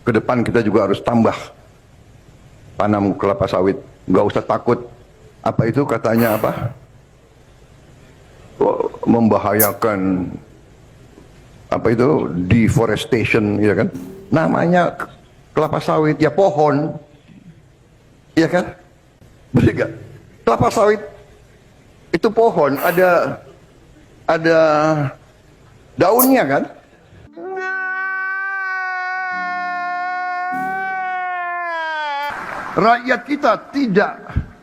ke depan kita juga harus tambah tanam kelapa sawit. Nggak usah takut. Apa itu katanya apa? Membahayakan apa itu deforestation, ya kan? Namanya kelapa sawit ya pohon, ya kan? Betul nggak? Kelapa sawit itu pohon, ada daunnya kan? Rakyat kita tidak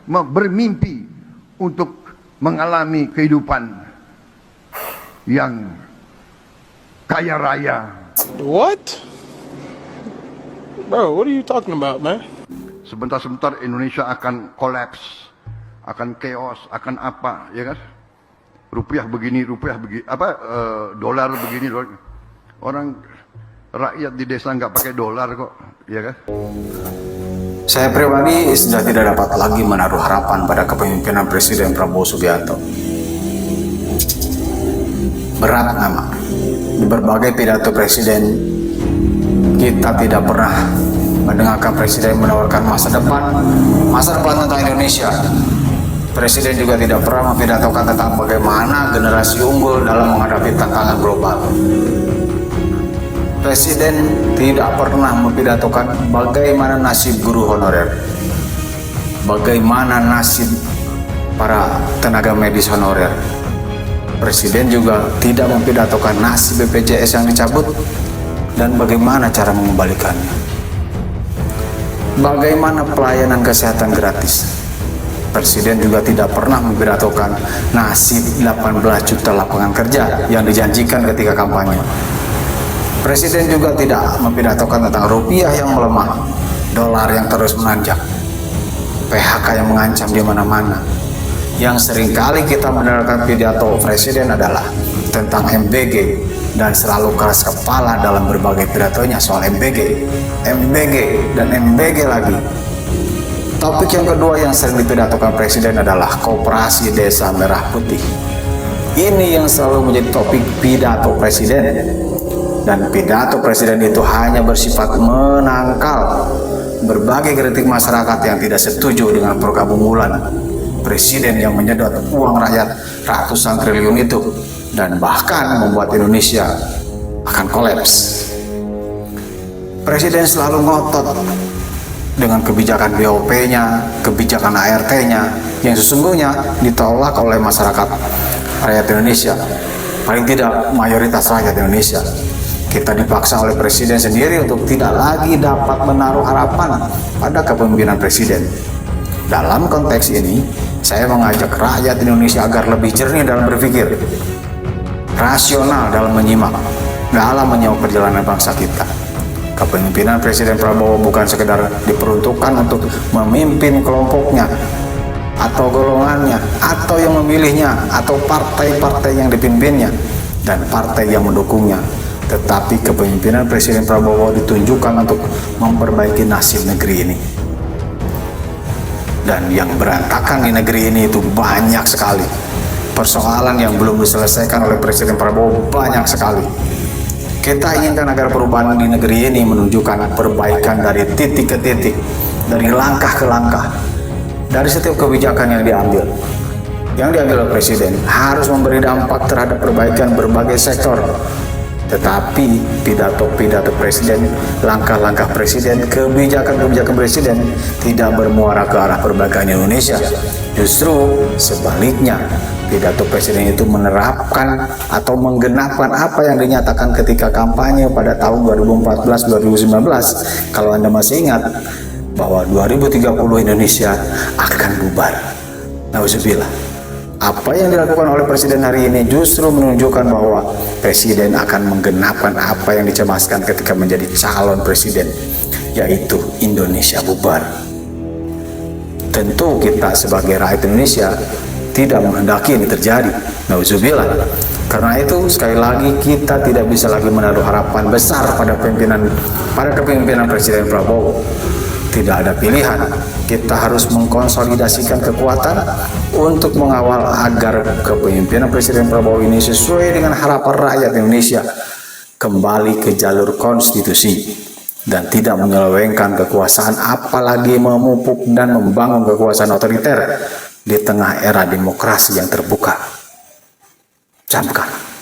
bermimpi untuk mengalami kehidupan yang kaya raya. What? Bro, what are you talking about, man? Sebentar-sebentar Indonesia akan kolaps, akan chaos, akan apa, ya kan? Rupiah begini, dolar begini, orang rakyat di desa nggak pakai dolar kok, ya kan? Saya pribadi sudah tidak dapat lagi menaruh harapan pada kepemimpinan Presiden Prabowo Subianto. Berat nama. Di berbagai pidato Presiden, kita tidak pernah mendengarkan Presiden menawarkan masa depan tentang Indonesia. Presiden juga tidak pernah mempidatokan tentang bagaimana generasi unggul dalam menghadapi tantangan global. Presiden tidak pernah mempidatokan bagaimana nasib guru honorer, bagaimana nasib para tenaga medis honorer. Presiden juga tidak mempidatokan nasib BPJS yang dicabut dan bagaimana cara mengembalikannya. Bagaimana pelayanan kesehatan gratis. Presiden juga tidak pernah mempidatokan nasib 18 juta lapangan kerja yang dijanjikan ketika kampanye. Presiden juga tidak mempidatokan tentang rupiah yang melemah, dolar yang terus menanjak, PHK yang mengancam di mana-mana. Yang seringkali kita mendengarkan pidato Presiden adalah tentang MBG dan selalu keras kepala dalam berbagai pidatonya soal MBG, dan MBG lagi. Topik yang kedua yang sering dipidatokan Presiden adalah Koperasi Desa Merah Putih. Ini yang selalu menjadi topik pidato Presiden. Dan pidato Presiden itu hanya bersifat menangkal berbagai kritik masyarakat yang tidak setuju dengan program unggulan Presiden yang menyedot uang rakyat ratusan triliun itu dan bahkan membuat Indonesia akan kolaps. Presiden selalu ngotot dengan kebijakan BOP-nya, kebijakan ART-nya yang sesungguhnya ditolak oleh masyarakat rakyat Indonesia, paling tidak mayoritas rakyat Indonesia. Kita dipaksa oleh Presiden sendiri untuk tidak lagi dapat menaruh harapan pada kepemimpinan Presiden. Dalam konteks ini, saya mengajak rakyat Indonesia agar lebih jernih dalam berpikir, rasional dalam menyimak, dalam menyimak perjalanan bangsa kita. Kepemimpinan Presiden Prabowo bukan sekedar diperuntukkan untuk memimpin kelompoknya, atau golongannya, atau yang memilihnya, atau partai-partai yang dipimpinnya, dan partai yang mendukungnya. Tetapi kepemimpinan Presiden Prabowo ditunjukkan untuk memperbaiki nasib negeri ini. Dan yang berantakan di negeri ini itu banyak sekali. Persoalan yang belum diselesaikan oleh Presiden Prabowo banyak sekali. Kita inginkan agar perubahan di negeri ini menunjukkan perbaikan dari titik ke titik, dari langkah ke langkah, dari setiap kebijakan yang diambil. Yang diambil oleh Presiden harus memberi dampak terhadap perbaikan berbagai sektor. Tetapi pidato-pidato Presiden, langkah-langkah Presiden, kebijakan-kebijakan Presiden tidak bermuara ke arah perbaikan Indonesia. Justru sebaliknya, pidato Presiden itu menerapkan atau menggenapkan apa yang dinyatakan ketika kampanye pada tahun 2014-2019. Kalau Anda masih ingat bahwa 2030 Indonesia akan bubar. Nauzubillah. Apa yang dilakukan oleh Presiden hari ini justru menunjukkan bahwa Presiden akan menggenapkan apa yang dicemaskan ketika menjadi calon Presiden, yaitu Indonesia bubar. Tentu kita sebagai rakyat Indonesia tidak menghendaki ini terjadi. Nauzubillah. Karena itu sekali lagi kita tidak bisa lagi menaruh harapan besar pada kepemimpinan Presiden Prabowo. Tidak ada pilihan, kita harus mengkonsolidasikan kekuatan untuk mengawal agar kepemimpinan Presiden Prabowo ini sesuai dengan harapan rakyat Indonesia, kembali ke jalur konstitusi. dan tidak menyelewengkan kekuasaan, apalagi memupuk dan membangun kekuasaan otoriter di tengah era demokrasi yang terbuka. Camkan.